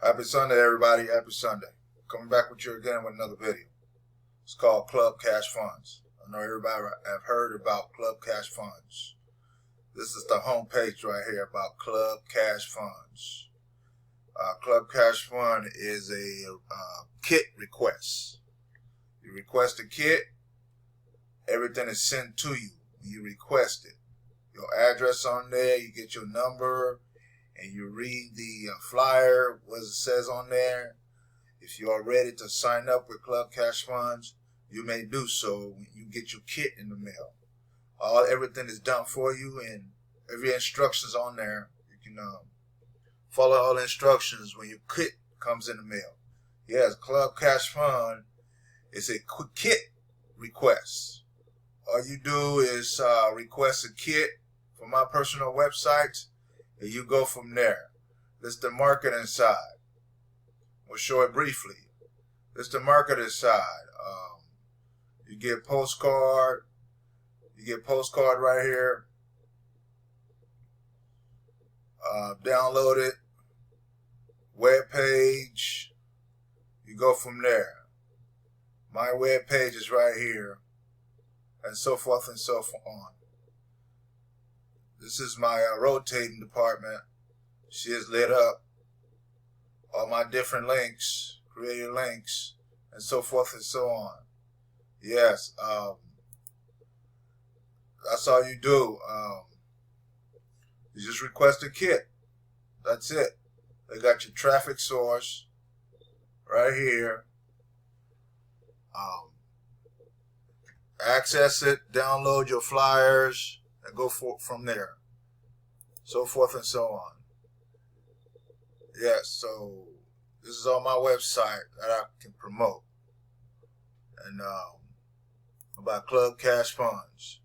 Happy Sunday, everybody. Happy Sunday. Coming back with you again with another video. It's called Club Cash Funds. I know everybody have heard about Club Cash Funds. This is the home page right here about Club Cash Funds. Club Cash Fund is a kit request. You request a kit, everything is sent to you when you request it. Your address on there, you get your number, and you read the flyer, what it says on there. If you are ready to sign up with Club Cash Funds, you may do so when you get your kit in the mail. Everything is done for you, and every instructions on there. You can follow all the instructions when your kit comes in the mail. Yes, Club Cash Fund is a quick kit request. All you do is request a kit from my personal website, and you go from there. This is the marketing side. We'll show it briefly. This is the marketing side. You get postcard. You get postcard right here. Download it. Web page. You go from there. My web page is right here, and so forth and so on. This is my rotating department. She is lit up. All my different links, created links, and so forth and so on. Yes, that's all you do. You just request a kit. That's it. They got your traffic source right here. Access it, download your flyers, and go from there. So forth and so on. Yes, so this is on my website that I can promote. And about Club Cash Funds.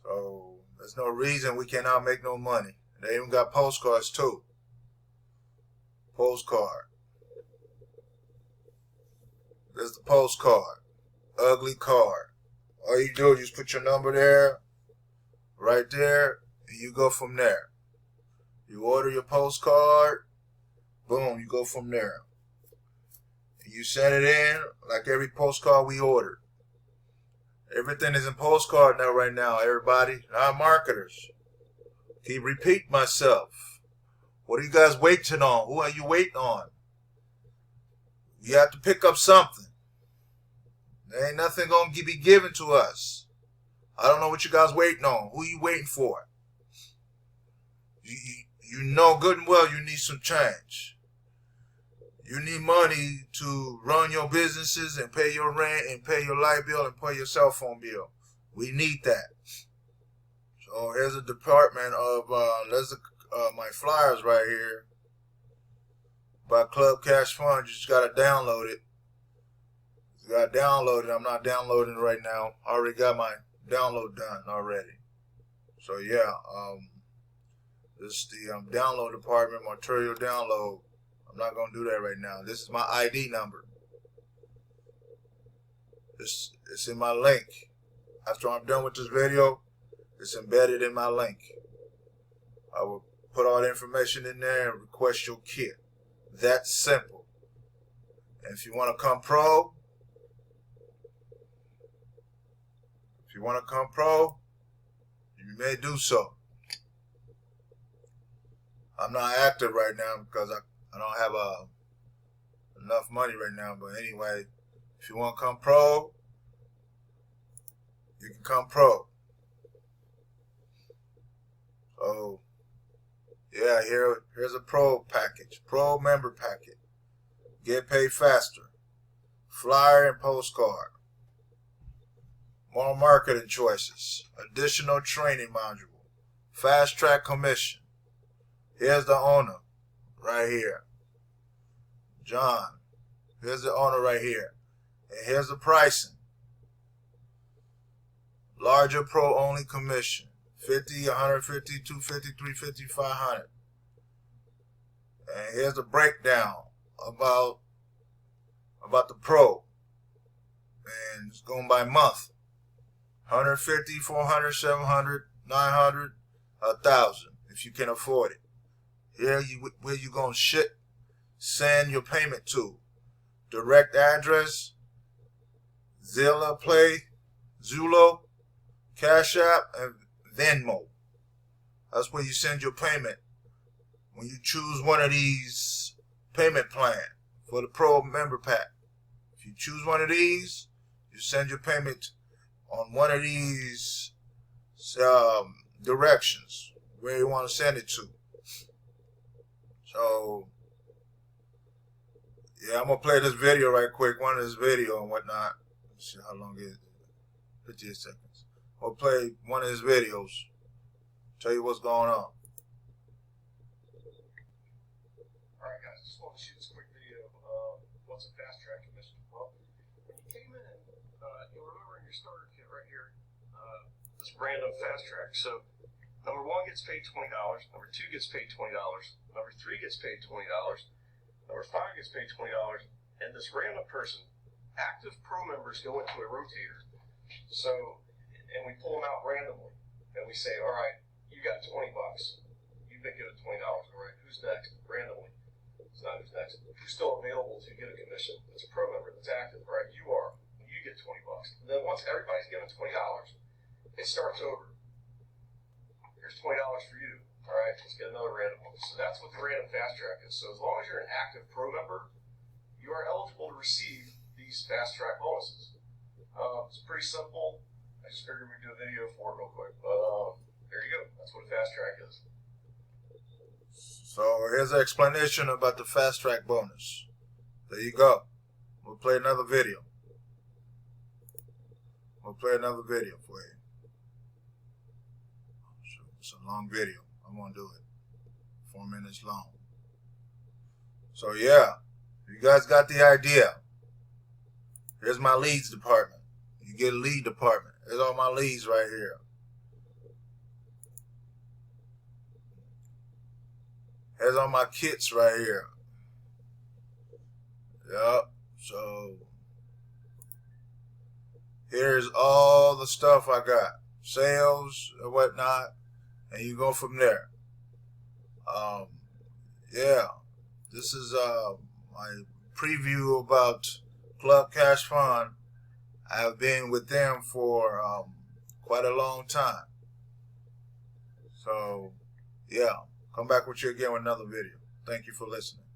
So there's no reason we cannot make no money. They even got postcards too. Postcard. There's the postcard. Ugly card. All you do is just put your number there, right there, and you go from there. You order your postcard, boom, you go from there. And you send it in like every postcard we ordered. Everything is in postcard now, right now, everybody. Not marketers. Keep repeating myself. What are you guys waiting on? Who are you waiting on? You have to pick up something. There ain't nothing going to be given to us. I don't know what you guys waiting on. Who you waiting for? You know good and well you need some change. You need money to run your businesses and pay your rent and pay your light bill and pay your cell phone bill. We need that. So here's a department of, my flyers right here by Club Cash Fund. You just got to download it. You got to download it. I'm not downloading it right now. I already got my download done already. So yeah, this is the download department, material download. I'm not going to do that right now. This is my ID number. It's in my link. After I'm done with this video, it's embedded in my link. I will put all the information in there and request your kit. That's simple. And if you want to come pro, you may do so. I'm not active right now because I don't have enough money right now. But anyway, if you want to come pro, you can come pro. So yeah, here's a pro package, pro member packet. Get paid faster. Flyer and postcard. More marketing choices. Additional training module. Fast track commission. Here's the owner right here. John. Here's the owner right here. And here's the pricing. Larger pro only commission. 50, 150, 250, 350, 500. And here's the breakdown about the pro. And it's going by month. 150, 400, 700, 900, 1,000 if you can afford it. Here, where you gonna ship send your payment to. Direct address, Zelle Pay, Zulo, Cash App, and Venmo. That's where you send your payment when you choose one of these payment plans for the Pro Member Pack. If you choose one of these, you send your payment on one of these directions where you want to send it to. So, yeah, I'm going to play this video right quick, one of this video and whatnot. Let's see how long it is. 58 seconds. I'll play one of his videos. Tell you what's going on. Alright guys, just want to shoot this quick video of what's a fast track commission. Well, when you came in, you'll remember in your starter kit right here, this random fast track. So, number 1 gets paid $20, number 2 gets paid $20, number 3 gets paid $20, number 5 gets paid $20, and this random person, active pro members go into a rotator. So, and we pull them out randomly, and we say, alright, you got $20. You've been given $20. Alright, who's next? Randomly. It's not who's next. Who's still available to get a commission? It's a pro member that's active. Alright, you are. You get $20. And then once everybody's given $20, it starts over. Here's $20 for you. Alright, let's get another random one. So that's what the random fast track is. So as long as you're an active pro member, you are eligible to receive these fast track bonuses. It's pretty simple. I just figured we'd do a video for it real quick. But there you go. That's what a fast track is. So here's an explanation about the fast track bonus. There you go. We'll play another video. We'll play another video for you. It's a long video. I'm going to do it. 4 minutes long. So yeah, you guys got the idea. Here's my leads department. You get a lead department. There's all my leads right here. Here's all my kits right here. Yep. So here's all the stuff I got. Sales and whatnot. And you go from there. Yeah. This is my preview about Club Cash Fund. I have been with them for quite a long time. So, yeah. Come back with you again with another video. Thank you for listening.